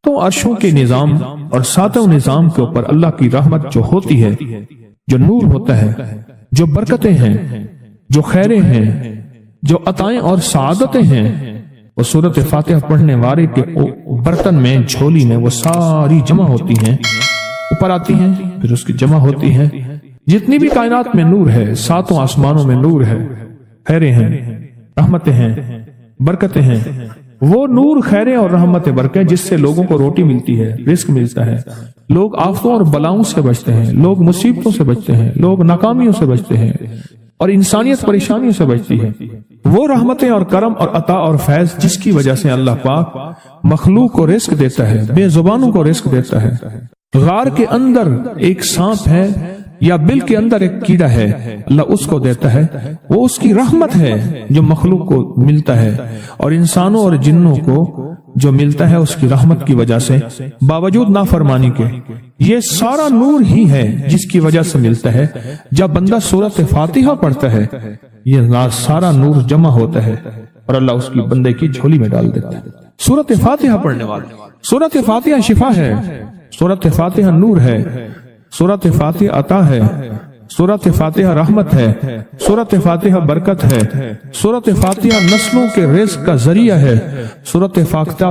تو عرشوں کے نظام اور ساتوں نظام کے اوپر اللہ کی رحمت جو ہوتی ہے، جو نور ہوتا ہے، جو برکتیں ہیں، جو خیریں ہیں، جو عطائیں اور سعادتیں ہیں، وہ سورۃ فاتحہ پڑھنے والے کے برتن میں، جھولی میں وہ ساری جمع ہوتی ہیں، اوپر آتی ہیں، پھر اس کی جمع ہوتی ہیں۔ جتنی بھی کائنات میں نور ہے، ساتوں آسمانوں میں نور ہے، خیریں ہیں، رحمتیں ہیں، برکتیں ہیں، وہ نور، خیریں اور رحمتیں برکتیں جس سے لوگوں کو روٹی ملتی ہے، رزق ملتا ہے، لوگ آفتوں اور بلاؤں سے بچتے ہیں، لوگ مصیبتوں سے بچتے ہیں، لوگ ناکامیوں سے بچتے ہیں، اور انسانیت پریشانیوں سے بچتی ہے۔ وہ رحمتیں اور کرم اور عطا اور فیض جس کی وجہ سے اللہ پاک مخلوق کو رزق دیتا ہے، بے زبانوں کو رزق دیتا ہے۔ غار کے اندر ایک سانپ ہے یا بل کے اندر ایک کیڑا ہے، اللہ اس کو دیتا ہے، وہ اس کی رحمت ہے جو مخلوق کو ملتا ہے، اور انسانوں اور جنوں کو جو ملتا ہے اس کی رحمت کی وجہ سے، باوجود نافرمانی کے۔ یہ سارا نور ہی ہے جس کی وجہ سے ملتا ہے۔ جب بندہ سورۃ فاتحہ پڑھتا ہے، یہ سارا نور جمع ہوتا ہے اور اللہ اس کی بندے کی جھولی میں ڈال دیتا ہے۔ سورۃ فاتحہ پڑھنے والے، سورۃ فاتحہ شفا ہے، سورۃ فاتحہ نور ہے، سورۃ فاتحہ عطا ہے، سورۃ فاتحہ رحمت ہے، سورۃ فاتحہ برکت ہے، سورۃ فاتحہ نسلوں کے رزق کا ذریعہ ہے، سورۃ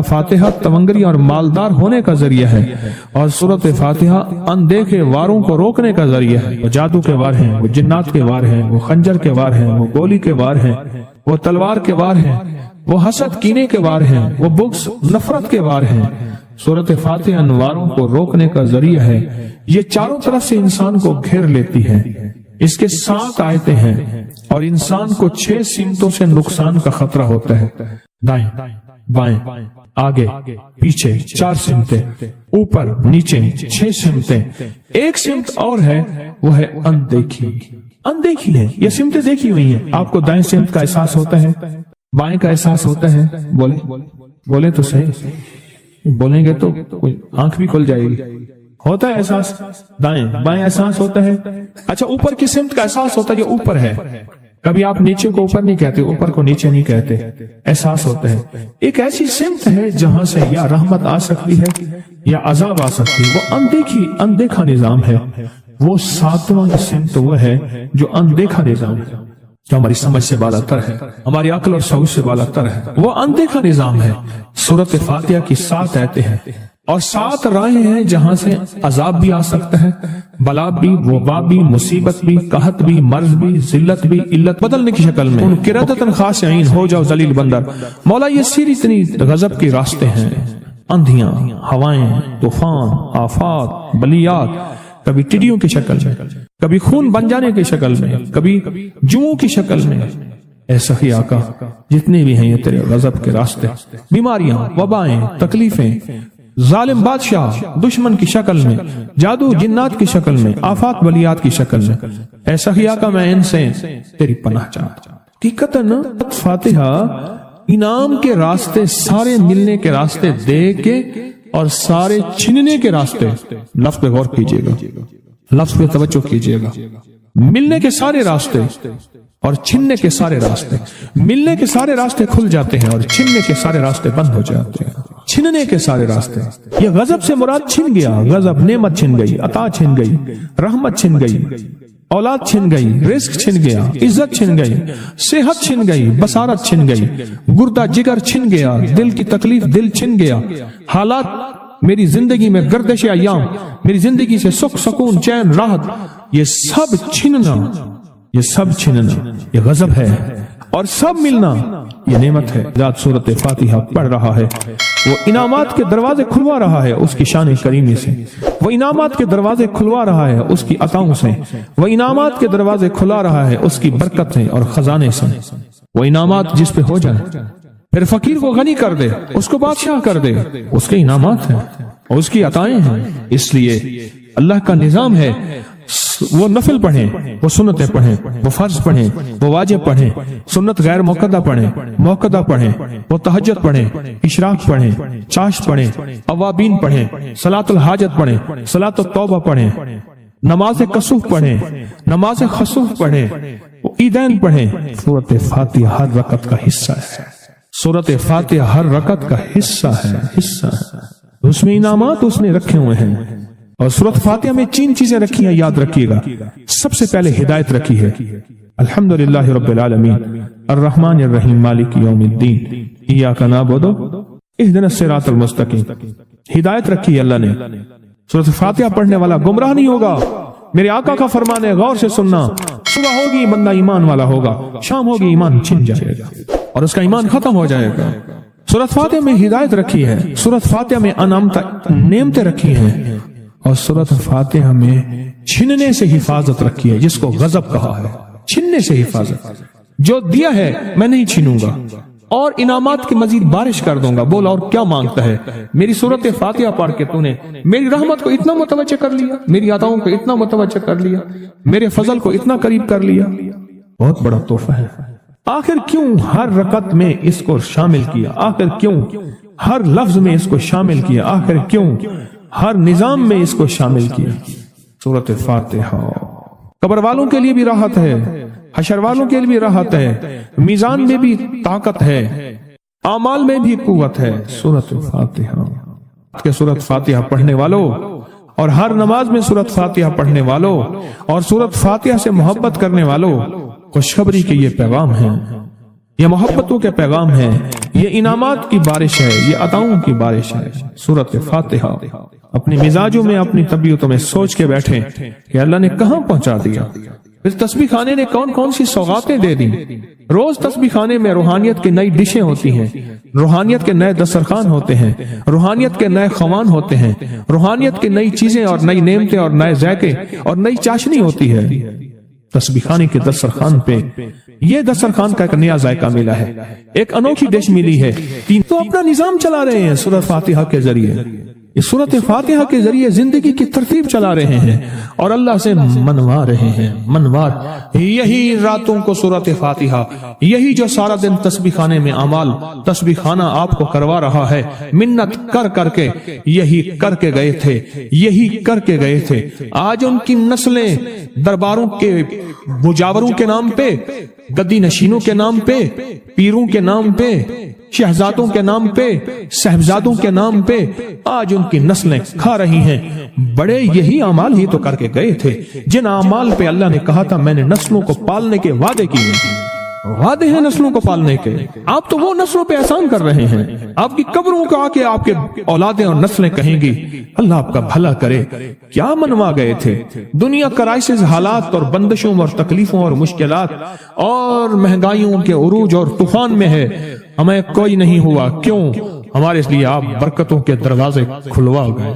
فاتحہ تونگری اور مالدار ہونے کا ذریعہ ہے، اور سورۃ فاتحہ اندیکھے واروں کو روکنے کا ذریعہ ہے۔ وہ جادو کے وار ہیں، وہ جنات کے وار ہیں، وہ خنجر کے وار ہیں، وہ گولی کے وار ہیں، وہ تلوار کے وار ہیں، وہ حسد کینے کے وار ہیں، وہ بغض نفرت کے وار ہیں۔ سورۃ فاتحہ انواروں کو روکنے کا ذریعہ ہے۔ یہ چاروں طرف سے انسان کو گھیر لیتی ہے۔ اس کے 7 آیتیں ہیں اور انسان کو 6 سمتوں سے نقصان کا خطرہ ہوتا ہے۔ دائیں، بائیں، آگے، پیچھے 4 سمتیں، اوپر نیچے 6 سمتیں۔ ایک سمت اور ہے، وہ ہے اندیکھی۔ اندیکھی ہے، یہ سمتیں دیکھی ہوئی ہیں۔ آپ کو دائیں سمت کا احساس ہوتا ہے، بائیں کا احساس ہوتا ہے، بولے تو صحیح، بولیں گے تو آنکھ بھی کھل جائے گی۔ ہوتا ہے احساس، دائیں بائیں احساس ہوتا ہے۔ اچھا، اوپر کی سمت کا احساس ہوتا ہے، جو اوپر ہے۔ کبھی آپ نیچے کو اوپر نہیں کہتے، اوپر کو نیچے نہیں کہتے، احساس ہوتا ہے۔ ایک ایسی سمت ہے جہاں سے یا رحمت آ سکتی ہے یا عذاب آ سکتی ہے، وہ اندیکھا نظام ہے۔ وہ 7واں سمت وہ ہے جو اندیکھا نظام ہے، جو ہماری سمجھ سے بالا تر ہے، ہماری عقل اور شعور سے بالا تر ہے۔ وہ اندیکھا نظام ہے۔ سورۃ فاتحہ کی 7 آیتیں ہیں اور 7 راہیں ہیں جہاں سے عذاب بھی آ سکتا ہے، بلا بھی، وبا بھی، مصیبت بھی، قحط بھی، مرض بھی، ذلت بھی، علت بدلنے کی شکل میں۔ ان قرادتاً خاشعین، ہو جاؤ ذلیل بندر۔ مولا یہ سیری اتنی غضب کے راستے ہیں، اندھیاں، ہوائیں، طوفان، آفات، بلیات، کبھی ٹڈیوں کی شکل میں، کبھی خون بن جانے کی شکل میں، کبھی جوؤں کی شکل میں۔ اے سخی آقا، جتنے بھی ہیں یہ تیرے غضب کے راستے، بیماریاں، وبائیں، تکلیفیں، ظالم بادشاہ دشمن کی شکل میں، جادو جنات کی شکل میں، آفات بلیات کی شکل میں، اے سخی آقا میں ان سے تیری پناہ چاہتا ہوں۔ حقیقتاً فاتحہ انعام کے راستے، سارے ملنے کے راستے دے کے اور سارے چھننے کے راستے، لفظ پہ غور کیجئے گا، لفظ پہ توجہ کیجئے گا۔ ملنے کے سارے راستے اور چھننے کے سارے راستے، ملنے کے سارے راستے کھل جاتے ہیں اور چھننے کے سارے راستے بند ہو جاتے ہیں۔ چھننے کے سارے راستے، یہ غضب سے مراد چھن گیا، غضب نعمت چھن گئی، عطا چھن گئی، رحمت چھن گئی، اولاد چھن گئی، رزق چھن گیا، عزت چھن گئی، صحت چھن گئی، بصارت چھن گئی، گردہ جگر چھن گیا، دل کی تکلیف دل چھن گیا، حالات میری زندگی میں گردش ایام، میری زندگی سے سکھ سکون چین راحت، یہ سب چھننا، یہ سب چھننا یہ غضب ہے، اور سب ملنا یہ نعمت ہے۔ ذات سورۃ فاتحہ پڑھ رہا ہے، وہ انعامات کے دروازے کھلوا رہا ہے اس کی شان کریمی سے، وہ انعامات کے دروازے کھلوا رہا ہے اس کی عطاؤں سے، وہ انعامات کے دروازے کھلا رہا ہے اس کی برکت سے اور خزانے سے۔ وہ انعامات جس پہ ہو جائے، پھر فقیر کو غنی کر دے، اس کو بادشاہ کر دے، اس کے انعامات ہیں اور اس کی عطائیں ہیں۔ اس لیے اللہ کا نظام ہے، وہ نفل پڑھیں، وہ سنتیں پڑھیں، وہ فرض پڑھیں، وہ واجب پڑھیں، سنت غیر موقدہ پڑھیں، موقدہ پڑھیں، وہ تہجد پڑھیں، اشراق پڑھیں، چاش پڑھیں، اوابین پڑھیں، صلاۃ الحاجت پڑھیں، صلاۃ التوبہ پڑھیں، نماز کسوف پڑھیں، نماز خسوف پڑھیں، عیدین پڑھیں۔ سورۃ فاتحہ ہر رکعت کا حصہ ہے، سورۃ فاتحہ ہر رکعت کا حصہ ہے، اس میں انعامات اس نے رکھے ہوئے ہیں. اور سورۃ فاتحہ میں 3 چیزیں رکھی ہیں، یاد رکھیے گا. سب سے پہلے ہدایت رکھی ہے، الحمدللہ رب العالمین الرحمن الرحیم مالک یوم الدین ایاک نعبد اہدنا الصراط المستقیم. ہدایت رکھی ہے اللہ نے. سورۃ فاتحہ پڑھنے والا گمراہ نہیں ہوگا. میرے آقا کا فرمان ہے، غور سے سننا. صبح ہوگی بندہ ایمان والا ہوگا، شام ہوگی ایمان چھن جائے گا اور اس کا ایمان ختم ہو جائے گا. سورۃ فاتحہ میں ہدایت رکھی ہے، سورۃ فاتحہ میں نعمتیں رکھی ہیں، اور سورۃ فاتحہ میں چھننے سے حفاظت رکھی ہے، جس کو غضب کہا ہے. چھننے سے حفاظت، جو دیا ہے میں نہیں چھینوں گا اور انعامات کی مزید بارش کر دوں گا. بولا اور کیا مانگتا ہے؟ میری سورۃ فاتحہ پڑھ کے تو نے میری رحمت کو اتنا متوجہ کر لیا، میری عطاؤں کو اتنا متوجہ کر لیا، میرے فضل کو اتنا قریب کر لیا. بہت بڑا تحفہ ہے. آخر کیوں ہر رکعت میں اس کو شامل کیا؟ آخر کیوں ہر لفظ میں اس کو شامل کیا؟ آخر کیوں ہر نظام میں اس کو شامل کیا؟ سورۃ فاتحہ قبر والوں کے لیے بھی راحت ہے، حشر والوں کے لیے بھی راحت ہے، میزان میں بھی طاقت ہے، اعمال میں بھی قوت ہے. سورۃ فاتحہ کہ سورۃ فاتحہ پڑھنے والوں اور ہر نماز میں سورۃ فاتحہ پڑھنے والوں اور سورۃ فاتحہ سے محبت کرنے والوں، خوشخبری کے یہ پیغام ہیں، یہ محبتوں کے پیغام ہیں، یہ انعامات کی بارش ہے، یہ عطاؤں کی بارش ہے. سورۃ فاتحہ اپنی مزاجوں میں، اپنی طبیعتوں میں سوچ کے بیٹھیں کہ اللہ نے کہاں پہنچا دیا. اس تسبیح خانے نے کون کون سی سوغاتیں دے دی. روز تسبیح خانے میں روحانیت کی نئی ڈشیں ہوتی ہیں، روحانیت کے نئے دسترخوان ہوتے ہیں، روحانیت کے نئے خوان ہوتے ہیں، روحانیت کی نئی چیزیں اور نئی نعمتیں اور نئے ذائقے اور نئی چاشنی ہوتی ہے. تسبیح خانے کے دسترخوان پہ یہ دسترخوان کا ایک نیا ذائقہ ملا ہے، ایک انوکھی ڈش ملی ہے. تو اپنا نظام چلا رہے ہیں سورۃ فاتحہ کے ذریعے. اس سورۃ فاتحہ کے ذریعے زندگی کی ترتیب چلا رہے ہیں اور اللہ سے منوا رہے ہیں. منوار یہی راتوں کو سورۃ فاتحہ، یہی جو سارا دن تسبیح خانے میں اعمال تسبیح خانہ آپ کو کروا رہا ہے، منت کر کر کے یہی کر کے گئے تھے، یہی کر کے گئے تھے. آج ان کی نسلیں درباروں کے مجاوروں کے نام پہ، گدی نشینوں کے نام پہ، پیروں کے نام پہ، شہزادوں کے نام پہ، صاحبزادوں کے نام پہ آج ان کی نسلیں کھا رہی ہیں. بڑے یہی اعمال ہی تو کر کے گئے تھے جن اعمال پہ اللہ نے کہا تھا میں نے نسلوں کو پالنے کے وعدے کیے. وعدے ہیں نسلوں کو پالنے کے. آپ تو وہ نسلوں پہ احسان کر رہے ہیں. آپ کی قبروں کو آ کے آپ کے اولادیں اور نسلیں کہیں گی اللہ آپ کا بھلا کرے. کیا منوا گئے تھے؟ دنیا کرائسس، حالات اور بندشوں اور تکلیفوں اور مشکلات اور مہنگائیوں کے عروج اور طوفان میں ہے، ہمیں کوئی نہیں ہوا. کیوں؟ ہمارے اس لیے آپ برکتوں کے دروازے کھلوا گئے،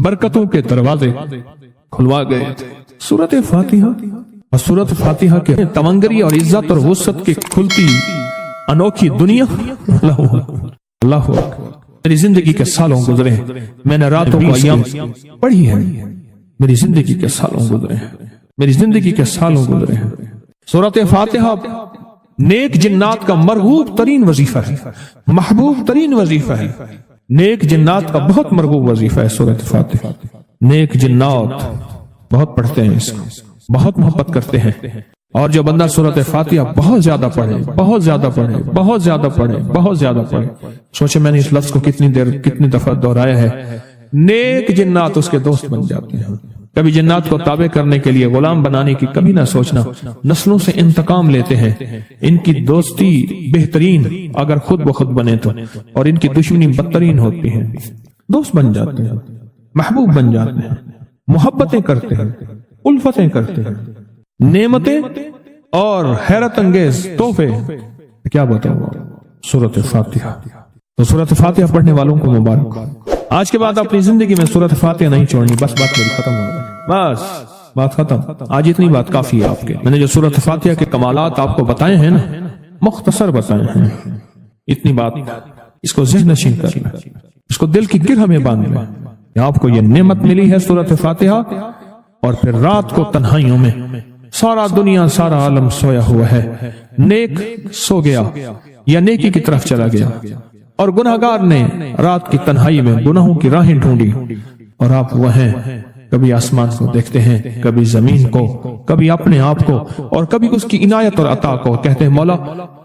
برکتوں کے دروازے کھلوا گئے. سورۃ فاتحہ اور سورۃ فاتحہ کے تونگری اور عزت اور وسعت کی کھلتی انوکھی دنیا. اللہ میری زندگی کے سالوں گزرے ہیں، میں نے راتوں کو ایام پڑھی ہے، میری زندگی کے سالوں گزرے ہیں، میری زندگی کے سالوں گزرے ہیں. سورۃ فاتحہ نیک جنات کا مرغوب ترین وظیفہ ہے، محبوب ترین وظیفہ ہے. نیک جنات کا بہت مرغوب وظیفہ ہے سورۃ فاتحہ. نیک جنات بہت پڑھتے ہیں، اس کو بہت محبت کرتے ہیں. اور جو بندہ سورۃ فاتحہ بہت زیادہ پڑھے، بہت زیادہ پڑھے، بہت زیادہ پڑھے، بہت زیادہ پڑھے. سوچے میں نے اس لفظ کو کتنی دفعہ دہرایا ہے. نیک جنات اس کے دوست بن جاتے ہیں. کبھی جنات کو تابع کرنے کے لیے غلام بنانے کی کبھی نہ سوچنا. نسلوں سے انتقام لیتے ہیں. ان کی دوستی بہترین اگر خود بخود بنے تو، اور ان کی دشمنی بدترین ہوتی ہے. دوست بن جاتے ہیں، محبوب بن جاتے ہیں، محبتیں کرتے ہیں، الفتیں کرتے ہیں، نعمتیں اور حیرت انگیز تحفے. کیا بتاؤں سورۃ فاتحہ. تو سورۃ فاتحہ پڑھنے والوں کو مبارک. آج کے بعد اپنی زندگی میں سورۃ فاتحہ نہیں چھوڑنی. بس بات میری ختم ہو گئی، بس بات ختم. آج اتنی بات کافی ہے آپ کے. میں نے جو سورۃ فاتحہ کے کمالات آپ کو بتائے ہیں نا، مختصر بتائے ہیں. اتنی بات اس کو ذہن نشین کر لیں، اس کو دل کی گرہ میں باندھ لیں. آپ کو یہ نعمت ملی ہے سورۃ فاتحہ. اور پھر رات کو تنہائیوں میں سارا دنیا سارا عالم سویا ہوا ہے، نیک سو گیا یا نیکی کی طرف چلا گیا، اور گناہگار نے رات کی تنہائی میں گناہوں کی راہیں ڈھونڈی، اور آپ وہ ہیں کبھی آسمان کو دیکھتے ہیں، کبھی زمین کو، کبھی اپنے آپ کو، اور کبھی اس کی عنایت اور عطا کو. کہتے ہیں مولا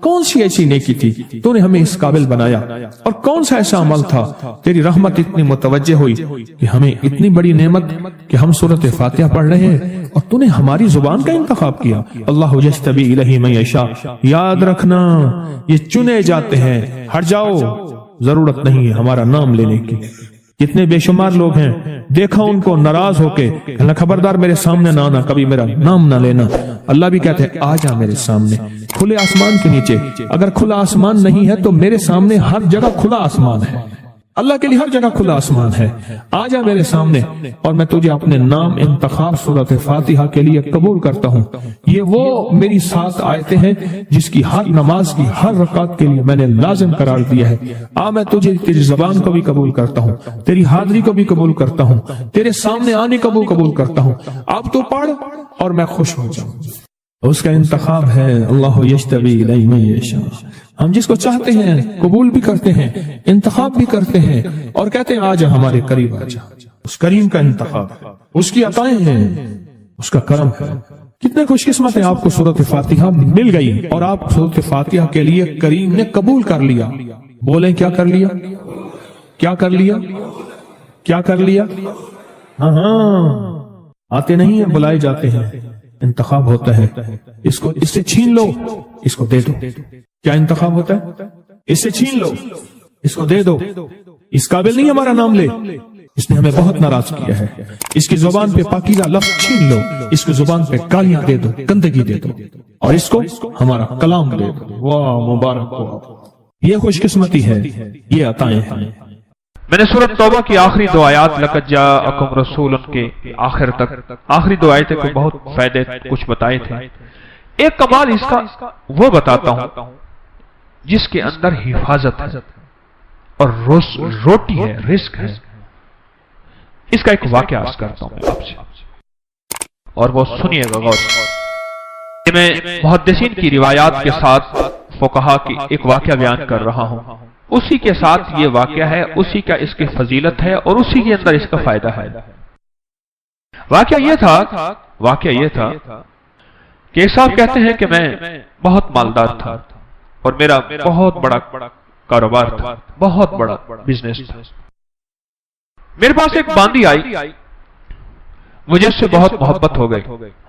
کون سی ایسی نیکی تھی تو نے ہمیں اس قابل بنایا، اور کون سا ایسا عمل تھا تیری رحمت اتنی متوجہ ہوئی کہ ہمیں اتنی بڑی نعمت کہ ہم سورۃ فاتحہ پڑھ رہے ہیں اور تو نے ہماری زبان کا انتخاب کیا. اللہ یجتبی الیہ من یشاء، یاد رکھنا یہ چنے جاتے ہیں، ہٹ جاؤ، ضرورت نہیں ہے ہمارا نام لینے کی. کتنے بے شمار لوگ ہیں، دیکھا ان کو ناراض ہو کے، اللہ خبردار میرے سامنے نہ آنا، کبھی میرا نام نہ لینا. اللہ بھی کہتے ہیں آ جا میرے سامنے، کھلے آسمان کے نیچے. اگر کھلا آسمان نہیں ہے تو میرے سامنے ہر جگہ کھلا آسمان ہے. اللہ کے لیے ہر جگہ کھلا آسمان ہے. آ جا میرے سامنے اور میں تجھے اپنے نام انتخاب سورۃ فاتحہ کے لیے قبول کرتا ہوں. یہ وہ میری 7 آیتیں ہیں جس کی ہر نماز کی ہر رکعت کے لیے میں نے لازم قرار دیا ہے. میں تجھے تیری زبان کو بھی قبول کرتا ہوں، تیری حاضری کو بھی قبول کرتا ہوں، تیرے سامنے آنے کو بھی قبول کرتا ہوں. اب تو پڑھ اور میں خوش ہو جاؤں. اس کا انتخاب ہے اللہ یجتبی الیہ من یشاء. ہم جس کو چاہتے ہیں قبول بھی کرتے ہیں، انتخاب بھی کرتے ہیں اور کہتے ہیں آجا ہمارے قریب آجا. اس کریم کا انتخاب ہے، اس کی عطائیں ہیں، اس کا کرم ہے. کتنے خوش قسمت ہیں آپ کو سورۃ فاتحہ مل گئی اور آپ سورۃ فاتحہ کے لیے کریم نے قبول کر لیا. بولیں کیا کر لیا؟ کیا کر لیا؟ کیا کر لیا؟ ہاں آتے نہیں ہیں، بلائے جاتے ہیں. انتخاب ہوتا ہے، اس کو اس سے چھین لو، اس کو دے دو. کیا انتخاب ہوتا ہے؟ اس سے چھین لو، اس کو دے دو. اس قابل نہیں ہمارا نام لے، اس نے ہمیں بہت ناراض کیا ہے. اس کی زبان پہ پاکیزہ لفظ چھین لو، اس کی زبان پہ گالیاں دے دو، گندگی دے دو، اور اس کو ہمارا کلام دے دو. واہ مبارک ہو. یہ خوش قسمتی ہے، یہ عطائیں ہیں. میں نے سورۃ توبہ کی آخری 2 آیات لقد جاءکم رسول کے آخر تک، آخری 2 آیتیں کو بہت فائدے کچھ بتائے تھے. ایک کمال اس کا وہ بتاتا ہوں جس کے اندر حفاظت ہے اور روٹی ہے، رزق ہے. اس کا ایک واقعہ عرض کرتا ہوں آپ سے اور وہ سنیے گا غور سے. میں محدثین کی روایات کے ساتھ فقہا کی ایک واقعہ بیان کر رہا ہوں. اسی کے ساتھ یہ واقعہ ہے، اسی کا اس کی فضیلت ہے اور اسی کے اندر اس کا فائدہ ہے. واقعہ یہ تھا کہ ایک صاحب کہتے ہیں کہ میں بہت مالدار تھا اور میرا بہت بڑا کاروبار تھا، بہت بڑا بزنس تھا. میرے پاس ایک باندی آئی، مجھے اس سے بہت محبت ہو گئی،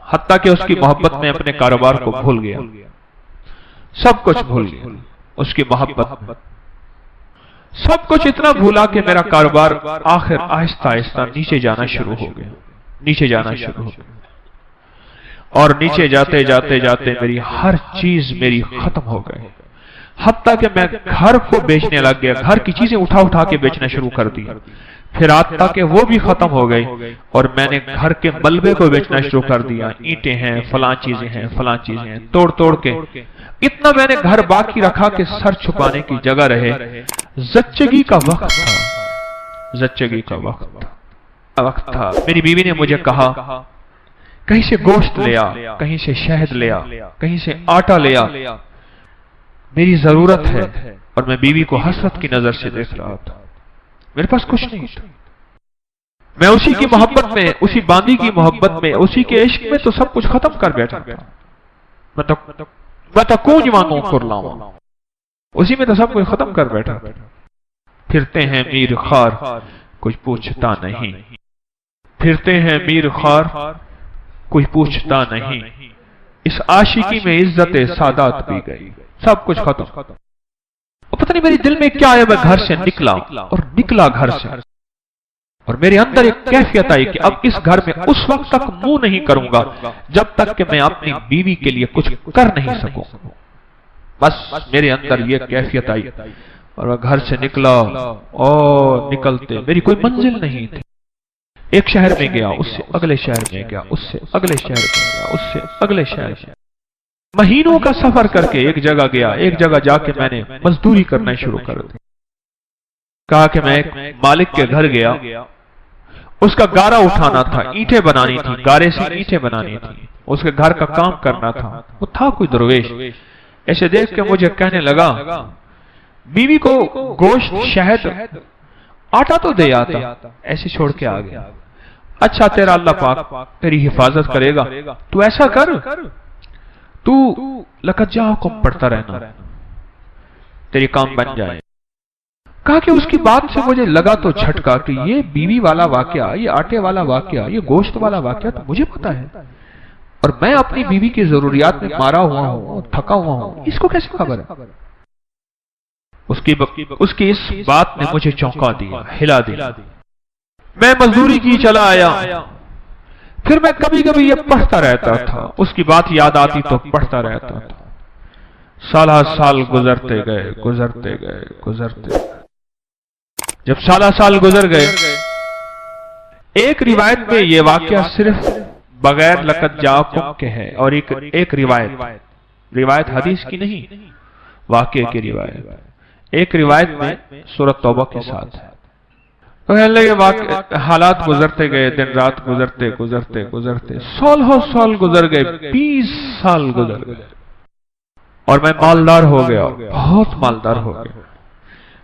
حتیٰ کہ اس کی محبت میں اپنے کاروبار کو بھول گیا، سب کچھ بھول گیا. اس کی محبت سب کچھ اتنا بھولا کہ میرا کاروبار آخر آہستہ آہستہ نیچے جانا شروع ہو گیا، نیچے جانا شروع ہو گیا. اور نیچے جاتے جاتے جاتے میری ہر چیز میری ختم ہو گئی، حتیٰ کہ میں گھر کو بیچنے لگ گیا، گھر کی چیزیں اٹھا اٹھا کے بیچنا شروع کر دی. پھر حتیٰ کہ وہ بھی ختم ہو گئی اور میں نے گھر کے ملبے کو بیچنا شروع کر دیا. اینٹیں ہیں، فلاں چیزیں ہیں، فلاں چیزیں ہیں، توڑ توڑ کے. اتنا میں نے گھر باقی رکھا کہ سر چھپانے کی جگہ رہے. زچگی کا وقت تھا، زچگی کا وقت تھا. میری بیوی نے مجھے کہا کہیں سے گوشت لیا، کہیں سے شہد لیا، کہیں سے آٹا لیا، میری ضرورت ہے. اور میں بیوی کو حسرت کی نظر سے دیکھ رہا تھا. میرے پاس کچھ نہیں تھا. میں اسی کی محبت میں، اسی باندی کی محبت میں، اسی کے عشق میں تو سب کچھ ختم کر بیٹھا تھا. میں تو کون مانگوں کر لاؤں، اسی میں تو سب کچھ ختم کر بیٹھا. پھرتے ہیں میر خار کچھ پوچھتا نہیں، پھرتے ہیں میر خار کچھ پوچھتا نہیں. اس عاشقی میں عزت سادات بھی گئی، سب کچھ ختم. اور پتہ نہیں میری دل میں کیا ہے، میں گھر سے نکلا اور نکلا گھر سے، اور میرے اندر ایک کیفیت آئی کہ اب اس گھر میں اس وقت تک منہ نہیں کروں گا جب تک کہ میں اپنی بیوی کے لیے کچھ کر نہیں سکوں. بس میرے اندر یہ کیفیت آئی اور میں گھر سے نکلا. اور نکلتے میری کوئی منزل نہیں تھی. ایک شہر میں گیا، اس سے اگلے شہر میں گیا، اس سے اگلے شہر میں گیا، اس سے اگلے شہر میں. مہینوں کا سفر کر کے ایک جگہ گیا. ایک جگہ جا کے میں نے مزدوری کرنا شروع کر دی. کہا کہ میں ایک مالک کے گھر گیا، اس کا گارا اٹھانا تھا، اینٹیں بنانی تھی، گارے سے اینٹیں بنانی تھی، اس کے گھر کا کام کرنا تھا. وہ تھا کوئی درویش، ایسے دیکھ کے مجھے کہنے لگا بیوی کو گوشت، شہد، آٹا تو دے آتا، ایسے چھوڑ کے آ گیا. اچھا تیرا اللہ پاک تیری حفاظت کرے گا، تو ایسا کر، تو لقد جاءکم پڑھتا رہنا، تیری کام بن جائے۔ کہا کہ اس کی بات سے مجھے لگا تو جھٹکا کہ یہ بیوی والا واقعہ، یہ آٹے والا واقعہ، یہ گوشت والا واقعہ تو مجھے پتا ہے، اور میں اپنی بیوی کی ضروریات میں مارا ہوا ہوں، تھکا ہوا ہوں، اس کو کیسے خبر ہے؟ اس کی اس بات نے مجھے چونکا دیا، ہلا دیا۔ میں مزدوری کی چلا آیا، پھر میں کبھی کبھی یہ پڑھتا رہتا تھا، اس کی بات یاد آتی تو پڑھتا رہتا تھا۔ سالہ سال گزرتے گئے گزرتے گئے گزرتے گئے، جب سالہ سال گزر گئے، ایک روایت میں یہ واقعہ صرف بغیر لقد جاءکم کے ہے، اور ایک روایت حدیث کی نہیں، واقعے کی روایت، ایک روایت میں سورۃ توبہ کے ساتھ ہے۔ تو کہنے لگے حالات گزرتے گئے، دن رات گزرتے گزرتے گزرتے سال گزر گئے، 20 سال گزر گئے، اور میں مالدار ہو گیا، بہت مالدار ہو گیا۔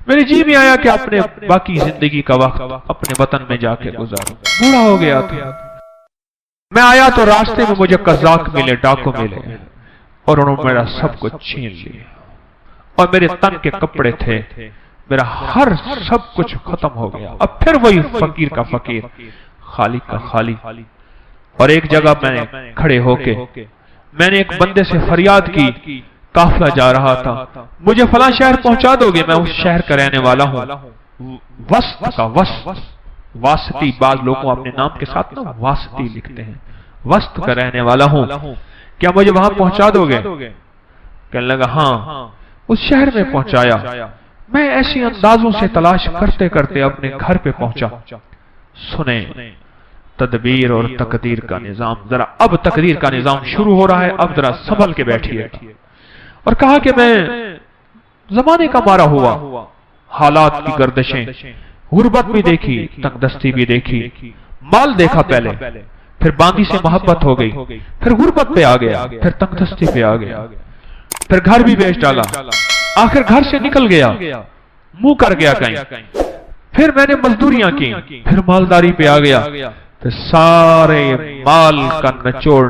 میرے جی میں آیا کہ اپنے باقی زندگی کا وقت اپنے وطن میں جا کے گزاروں، بوڑھا ہو گیا تھا۔ میں آیا تو راستے میں مجھے قزاق ملے، ڈاکو ملے، اور انہوں نے میرا سب کچھ چھین لیا، اور میرے تن کے کپڑے تھے، میرا ہر سب کچھ ختم ہو گیا۔ اب پھر وہی فقیر کا فقیر، خالی کا خالی۔ اور ایک جگہ میں نے کھڑے ہو کے میں نے ایک بندے سے فریاد کی، قافلہ جا رہا تھا، مجھے فلاں شہر پہنچا دو گے؟ میں اس شہر کا رہنے والا ہوں، وسط کا، واسطی، بعض لوگوں اپنے نام کے ساتھ نا واسطی لکھتے ہیں، وسط کا رہنے والا ہوں، کیا مجھے وہاں پہنچا دو گے؟ کہنے لگا ہاں۔ اس شہر میں پہنچایا، میں ایسی اندازوں سے تلاش کرتے کرتے اپنے گھر پہ پہنچا۔ سنیں تدبیر اور تقدیر کا نظام، ذرا اب تقدیر کا نظام شروع ہو رہا ہے، اب ذرا سنبھل کے بیٹھیے۔ اور کہا کہ میں زمانے کا مارا ہوا، حالات کی گردشیں، غربت بھی دیکھی، تنگ دستی بھی دیکھی، مال دیکھا پہلے، پھر باندی سے محبت ہو گئی، پھر غربت پہ آ گیا، پھر تنگ دستی پہ آ گیا، پھر گھر بھی بیچ ڈالا، آخر گھر سے نکل گیا، منہ کر گیا کہیں، پھر میں نے مزدوریاں کی، پھر مالداری پہ آ گیا، پھر سارے مال کا نچوڑ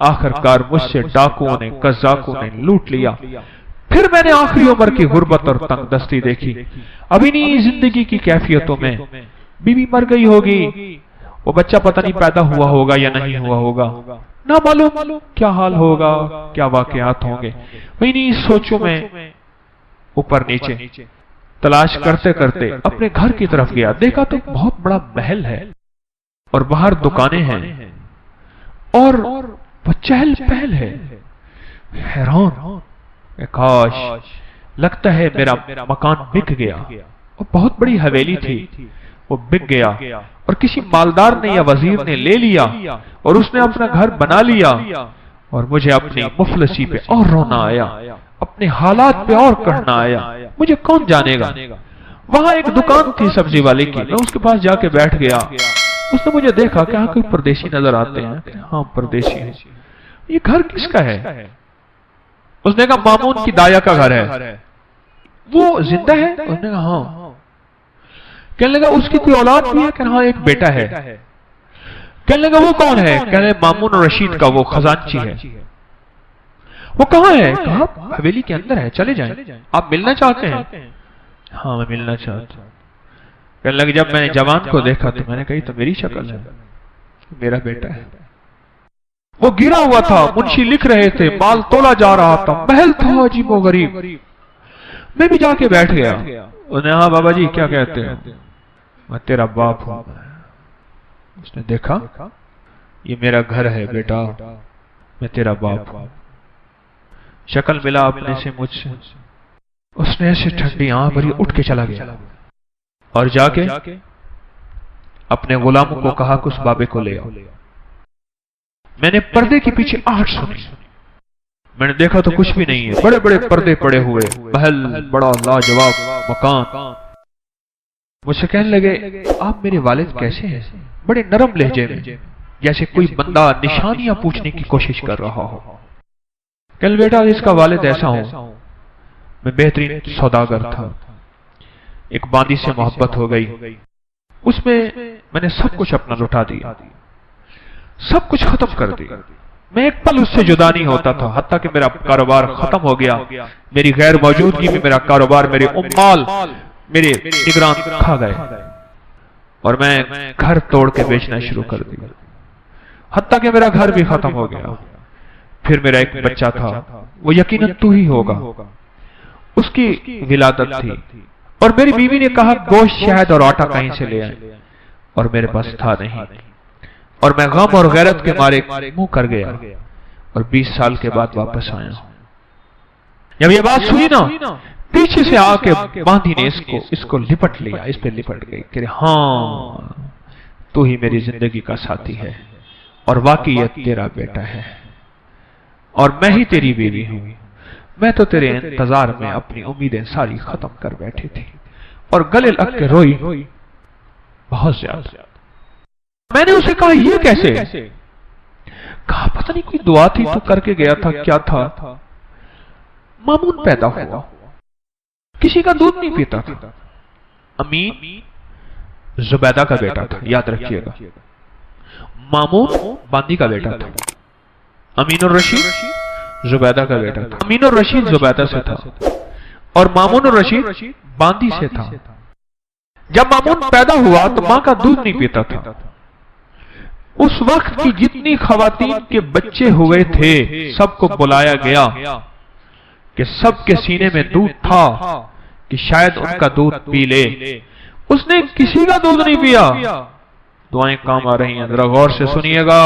آخر کار مجھ سے ڈاکوؤں نے، قزاقوں نے لوٹ لیا۔ پھر میں نے آخری عمر کی غربت اور تنگ دستی دیکھی۔ ابھی نہیں زندگی کی کیفیتوں میں بیوی مر گئی ہوگی، وہ بچہ پتہ نہیں پیدا ہوا ہوگا یا نہیں ہوا ہوگا، نہ معلوم کیا حال ہوگا، کیا واقعات ہوں گے۔ وہی نہیں سوچوں میں اوپر نیچے تلاش کرتے کرتے اپنے گھر کی طرف گیا، دیکھا تو بہت بڑا محل ہے، اور باہر دکانیں ہیں، اور چہل پہل ہے۔ حیران، کاش، لگتا ہے میرا مکان بک گیا، اور بہت بڑی حویلی تھی، وہ بک گیا، اور کسی مالدار نے یا وزیر نے لے لیا، اور اس نے اپنا گھر بنا لیا، اور مجھے اپنی مفلسی پہ اور رونا آیا، اپنے حالات پہ اور کہنا آیا، مجھے کون جانے گا۔ وہاں ایک دکان تھی سبزی والے کی، میں اس کے پاس جا کے بیٹھ گیا۔ اس نے مجھے دیکھا کہ ہاں کوئی پردیسی نظر آتے ہیں، ہاں پردیسی ہے، یہ گھر کس کا ہے؟ اس نے کہا مامون کی دایا کا گھر ہے، وہ زندہ ہے؟ اس نے کہا ہاں۔ کہنے لگا اس کی کوئی اولاد بھی ہے؟ کہ ہاں ایک بیٹا ہے۔ کہنے لگا وہ کون ہے؟ کہنے لگا مامون رشید کا وہ خزانچی ہے۔ وہ کہاں ہے؟ کہا حویلی کے اندر ہے، چلے جائیں، آپ ملنا چاہتے ہیں؟ ہاں میں ملنا چاہتا ہوں۔ کہنے لگا جب میں نے جوان کو دیکھا تو میں نے کہی تو میری شکل ہے، میرا بیٹا ہے۔ وہ گرا ہوا تھا، منشی لکھ رہے تھے، مال تولا جا رہا تھا، محل تھا عجیب و غریب۔ میں بھی جا کے بیٹھ گیا۔ انہوں نے ہاں بابا جی کیا کہتے ہیں؟ میں تیرا باپ ہوں۔ اس نے دیکھا یہ میرا گھر ہے بیٹا، میں تیرا باپ ہوں۔ شکل ملا اپنے سے مجھ سے، اس نے ایسے ٹھنڈی آنکھ بھری اٹھ کے چلا گیا، اور جا کے اپنے غلاموں کو کہا کہ اس بابے کو لے آؤ۔ میں نے پردے کے پیچھے آہٹ سنی، میں نے دیکھا تو کچھ بھی نہیں ہے، بڑے بڑے پردے پڑے ہوئے، محل بڑا لاجواب مکان۔ مجھ سے کہنے لگے آپ میرے والد کیسے ہیں؟ بڑے نرم لہجے میں، جیسے کوئی بندہ نشانیاں پوچھنے کی کوشش کر رہا ہو۔ کہنے بیٹا اس کا والد ایسا ہوں، میں بہترین سوداگر تھا، ایک باندی سے محبت ہو گئی، اس میں میں نے سب کچھ اپنا لٹا دیا، سب کچھ ختم کر دیا. میں ایک پل اس سے جدا نہیں ہوتا تھا، حتیٰ کہ میرا کاروبار ختم ہو گیا. میری غیر موجودگی میں میرا کاروبار، میرے امال، میرے نگران کھا گئے، اور میں گھر توڑ کے بیچنا شروع کر دیا، حتیٰ کہ میرا گھر بھی ختم ہو گیا. پھر میرا ایک بچہ تھا، وہ یقیناً تو ہی ہوگا، اس کی ولادت تھی، اور میری بیوی نے کہا گوشت، شہد اور آٹا کہیں سے لے آئے، اور میرے پاس تھا نہیں، اور میں غم اور غیرت کے مارے منہ کر گیا، اور 20 سال کے بعد واپس آیا. جب یہ بات سنی نا، پیچھے سے آ کے باندھی نے اس کو لپٹ لیا، اس پہ لپٹ گئی کہ ہاں تو ہی میری زندگی کا ساتھی ہے، اور واقعی یہ تیرا بیٹا ہے، اور میں ہی تیری بیوی ہوں. میں تو تیرے انتظار میں اپنی امیدیں ساری ختم کر بیٹھی تھی، اور گلے لگ کے روئی بہت زیادہ. میں نے اسے کہا یہ کیسے؟ کہا پتہ نہیں کوئی دعا تھی تو کر کے گیا تھا. کیا تھا؟ مامون پیدا ہوا، کسی کا دودھ نہیں پیتا تھا. امین زبیدہ کا بیٹا تھا، یاد رکھیے گا. مامون باندی کا بیٹا تھا، امین الرشید زبیدہ کا بیٹا تھا. امین الرشید زبیدہ سے تھا، اور مامون الرشید باندی سے تھا. جب مامون پیدا ہوا تو ماں کا دودھ نہیں پیتا تھا. اس وقت کی جتنی خواتین کے بچے ہوئے تھے سب کو بلایا گیا کہ سب کے سینے میں دودھ تھا کہ شاید ان کا دودھ پی لے. اس نے کسی کا دودھ نہیں پیا. دعائیں کام آ رہی ہیں، ذرا غور سے سنیے گا.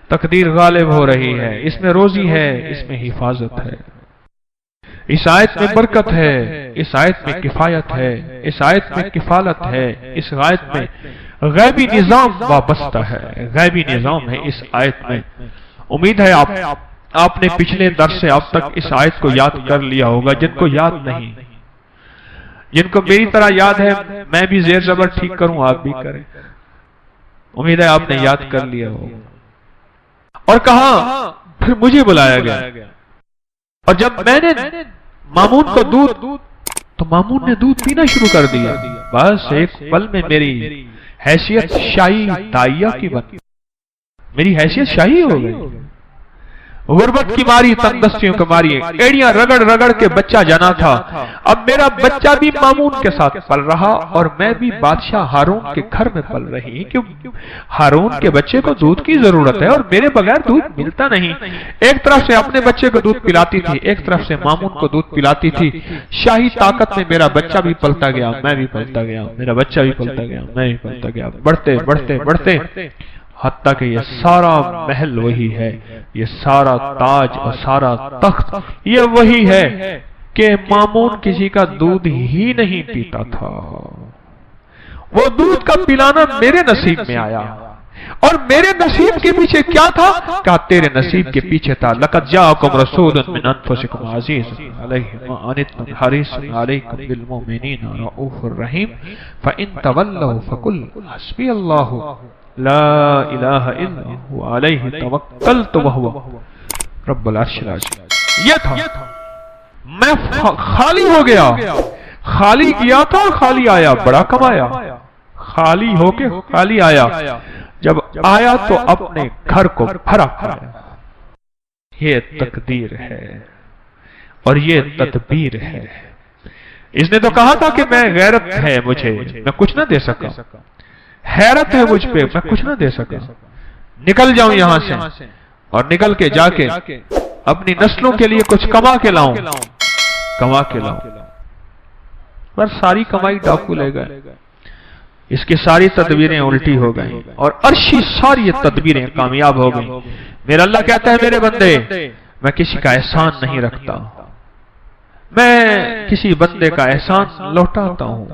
تقدیر غالب ہو رہی ہے، اس میں روزی ہے، اس میں حفاظت ہے، اس آیت میں برکت ہے، اس آیت میں کفایت ہے، اس آیت میں کفالت ہے، اس آیت میں غیبی نظام وابستہ ہے، غیبی نظام ہے اس آیت میں. امید ہے آپ نے پچھلے درس سے اب تک اس آیت کو یاد کر لیا ہوگا. جن کو یاد نہیں، جن کو میری طرح یاد ہے، میں بھی زیر زبر ٹھیک کروں، آپ بھی کریں. امید ہے آپ نے یاد کر لیا ہوگا. اور کہا پھر مجھے بلایا گیا، اور جب میں نے مامون کو دودھ، تو مامون نے دودھ پینا شروع کر دیا. بس ایک پل میں میری حیثیت شاہی دائیا کی بن، میری حیثیت شاہی ہو گئی. غربت کی ماری، تنگستیوں کی ماری، ایڑیاں رگڑ رگڑ کے بچہ جانا تھا. اب میرا بچہ بھی مامون کے ساتھ پل رہا، اور میں بھی بادشاہ ہارون کے گھر میں پل رہی، کیونکہ ہارون کے بچے کو دودھ کی ضرورت ہے، اور میرے بغیر دودھ ملتا نہیں. ایک طرف سے اپنے بچے کو دودھ پلاتی تھی، ایک طرف سے مامون کو دودھ پلاتی تھی. شاہی طاقت میں میرا بچہ بھی پلتا گیا، میں بھی پلتا گیا، میرا بچہ بھی پلتا گیا، میں بھی پلتا گیا. بڑھتے بڑھتے بڑھتے حتیٰ کہ یہ سارا محل وہی ہے، یہ سارا تاج اور سارا تخت یہ وہی ہے کہ مامون کسی کا دودھ ہی نہیں پیتا تھا. وہ دودھ کا پلانا میرے نصیب میں آیا، اور میرے نصیب کے پیچھے کیا تھا؟ کہا تیرے نصیب کے پیچھے تھا لقد جاءکم رسول من انفسکم عزیز علیہ ما عنتم حریص علیکم بالمؤمنین رؤوف الرحیم فإن تولوا فقل حسبی اللہ لا الہ الا هو علیہ توکلت وہو رب العرش العظیم. یہ تھا. میں خالی ہو گیا، خالی کیا تھا، خالی آیا، بڑا کمایا. خالی ہو کے خالی آیا، جب آیا تو اپنے گھر کو بھرا پایا. یہ تقدیر ہے اور یہ تدبیر ہے. اس نے تو کہا تھا کہ میں غیرت ہے مجھے، میں کچھ نہ دے سکا، حیرت ہے مجھ پہ، میں کچھ نہ دے سکا، نکل جاؤں یہاں سے، اور نکل کے جا کے اپنی نسلوں کے لیے کچھ کما کے لاؤں، کما کے لاؤں. پر ساری کمائی ڈاکو لے گئے. اس کی ساری تدبیریں الٹی ہو گئیں، اور عرشی ساری تدبیریں کامیاب ہو گئیں. میرا اللہ کہتا ہے میرے بندے، میں کسی کا احسان نہیں رکھتا، میں کسی بندے کا احسان لوٹاتا ہوں.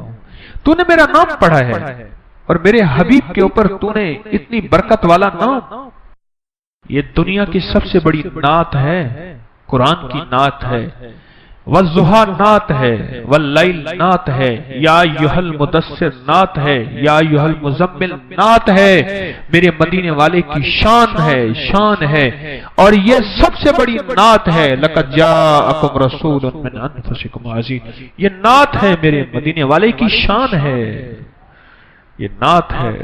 تو نے میرا نام پڑھا ہے، اور میرے حبیب کے اوپر تو نے اتنی برکت والا نام. یہ دنیا کی سب سے بڑی نعت ہے، قرآن کی نعت ہے. والضحیٰ نعت ہے، واللیل نعت ہے، یا ایھا المدثر نعت ہے، یا ایھا المزمل نعت ہے. میرے مدینے والے کی شان ہے، شان ہے، اور یہ سب سے بڑی نعت ہے. لقد جاءکم رسول من انفسکم عزیز. یہ نعت ہے، میرے مدینے والے کی شان ہے. یہ نعت ہے۔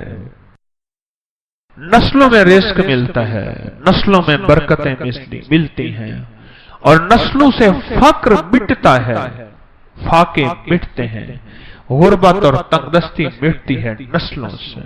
نسلوں میں رزق ملتا ہے، نسلوں میں برکتیں ملتی ہیں، اور نسلوں سے فقر مٹتا ہے، فاقے مٹتے ہیں، غربت اور تنگدستی مٹتی ہے نسلوں سے۔